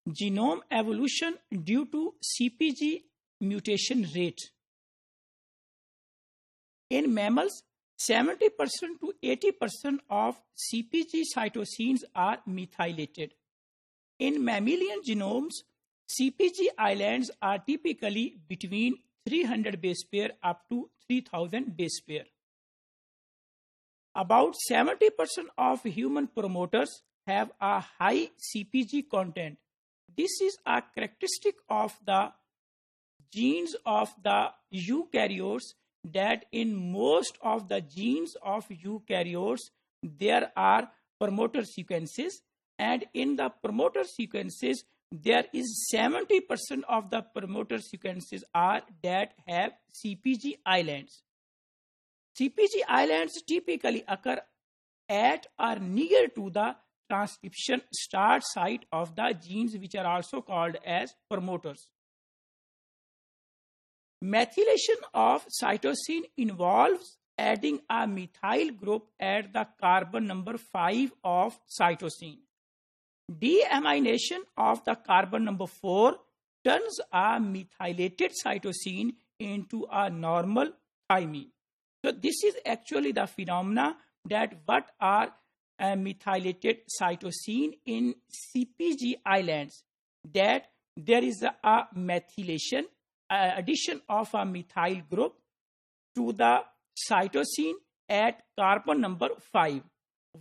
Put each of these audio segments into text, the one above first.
genome evolution due to CpG mutation rate. In mammals, 70% to 80% of CpG cytosines are methylated. In mammalian genomes, CpG islands are typically between 300 base pair up to 3000 base pair. About 70% of human promoters have a high CpG content. This is a characteristic of the genes of the eukaryotes, that in most of the genes of eukaryotes there are promoter sequences, and in the promoter sequences there is 70% of the promoter sequences are that have CpG islands. CpG islands typically occur at or near to the transcription start site of the genes, which are also called as promoters. Methylation of cytosine involves adding a methyl group at the carbon number 5 of cytosine. Deamination of the carbon number 4 turns a methylated cytosine into a normal thymine. So this is actually the phenomena that what are methylated cytosine in CpG islands, that there is a methylation, addition of a methyl group to the cytosine at carbon number 5,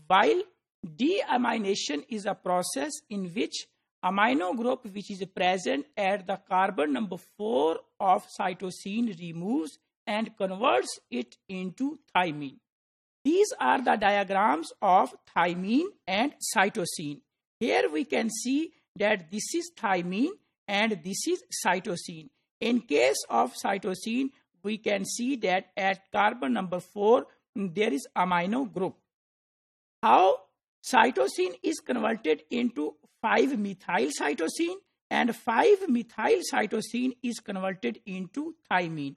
while deamination is a process in which amino group which is present at the carbon number 4 of cytosine removes and converts it into thymine. These are the diagrams of thymine and cytosine. Here we can see that this is thymine and this is cytosine. In case of cytosine, we can see that at carbon number 4 there is amino group. How cytosine is converted into 5-methyl cytosine, and 5-methyl cytosine is converted into thymine.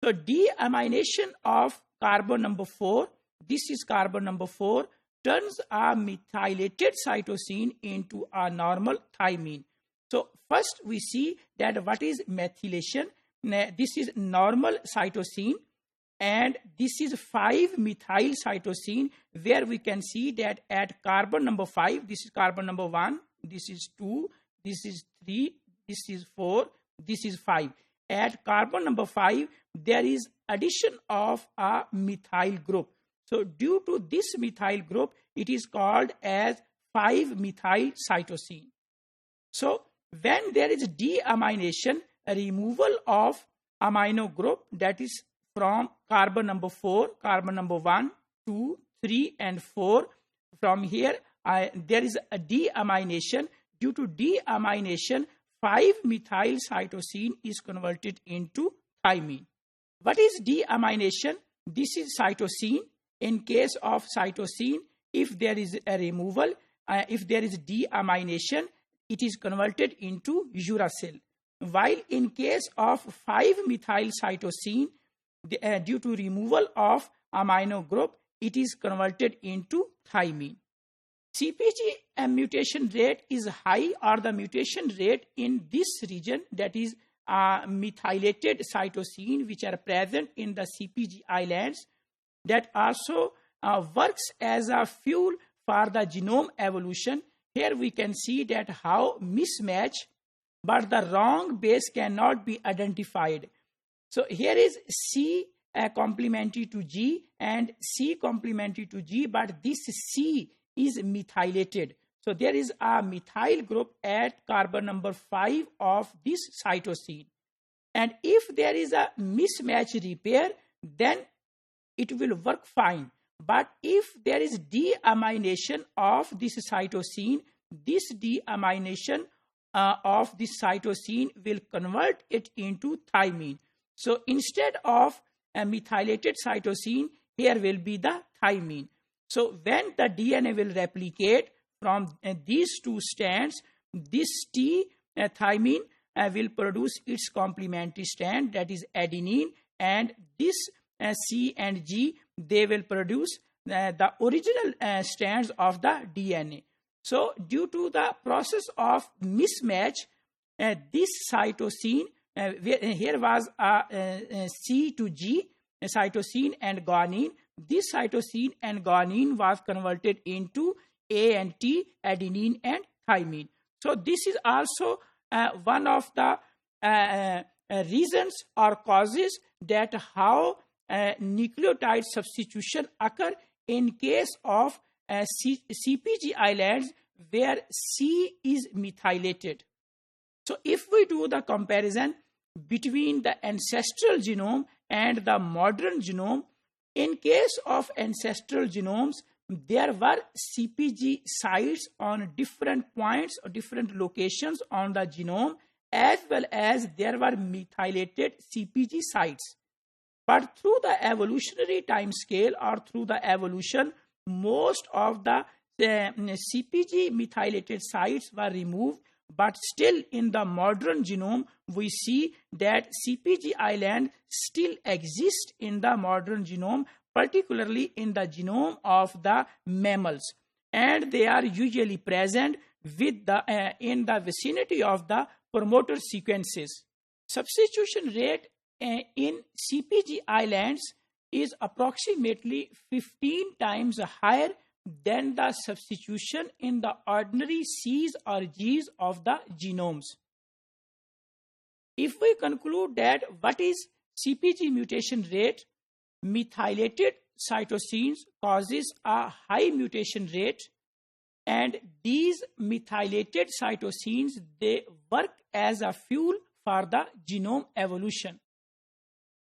So deamination of carbon number 4, this is carbon number 4, turns a methylated cytosine into a normal thymine. So first we see that what is methylation. This is normal cytosine, and this is 5-methyl cytosine, where we can see that at carbon number 5, this is carbon number 1, this is 2, this is 3, this is 4, this is 5. At carbon number 5, there is addition of a methyl group. So due to this methyl group, it is called as 5-methyl cytosine. So when there is deamination, a removal of amino group, that is from carbon number 4, carbon number 1, 2, 3 and 4, from here there is a deamination. Due to deamination, 5-methyl cytosine is converted into thymine. What is deamination? This is cytosine. In case of cytosine, if there is a removal, if there is deamination, it is converted into uracil. While in case of 5-methyl cytosine, due to removal of amino group, it is converted into thymine. CpG mutation rate is high, or the mutation rate in this region, that is methylated cytosine which are present in the CpG islands, that also works as a fuel for the genome evolution. Here we can see that how mismatch, but the wrong base cannot be identified. So here is C complementary to G and C complementary to G, but this C is methylated. So there is a methyl group at carbon number 5 of this cytosine. And if there is a mismatch repair, then it will work fine. But if there is deamination of this cytosine, this deamination of this cytosine will convert it into thymine. So instead of a methylated cytosine, here will be the thymine. So when the DNA will replicate from these two strands, this T thymine will produce its complementary strand, that is adenine, and this C and G, they will produce the original strands of the DNA. So due to the process of mismatch, this cytosine, here was a C to G, a cytosine and guanine. This cytosine and guanine was converted into A and T, adenine and thymine. So this is also one of the reasons or causes that how nucleotide substitution occur in case of CpG islands where C is methylated. So if we do the comparison between the ancestral genome and the modern genome, in case of ancestral genomes, there were CpG sites on different points or different locations on the genome, as well as there were methylated CpG sites. But through the evolutionary time scale or through the evolution, most of the CpG methylated sites were removed, but still in the modern genome, we see that CpG island still exist in the modern genome, particularly in the genome of the mammals, and they are usually present with the in the vicinity of the promoter sequences. Substitution rate in CpG islands is approximately 15 times higher than the substitution in the ordinary Cs or Gs of the genomes. If we conclude that what is CpG mutation rate, methylated cytosines causes a high mutation rate, and these methylated cytosines, they work as a fuel for the genome evolution.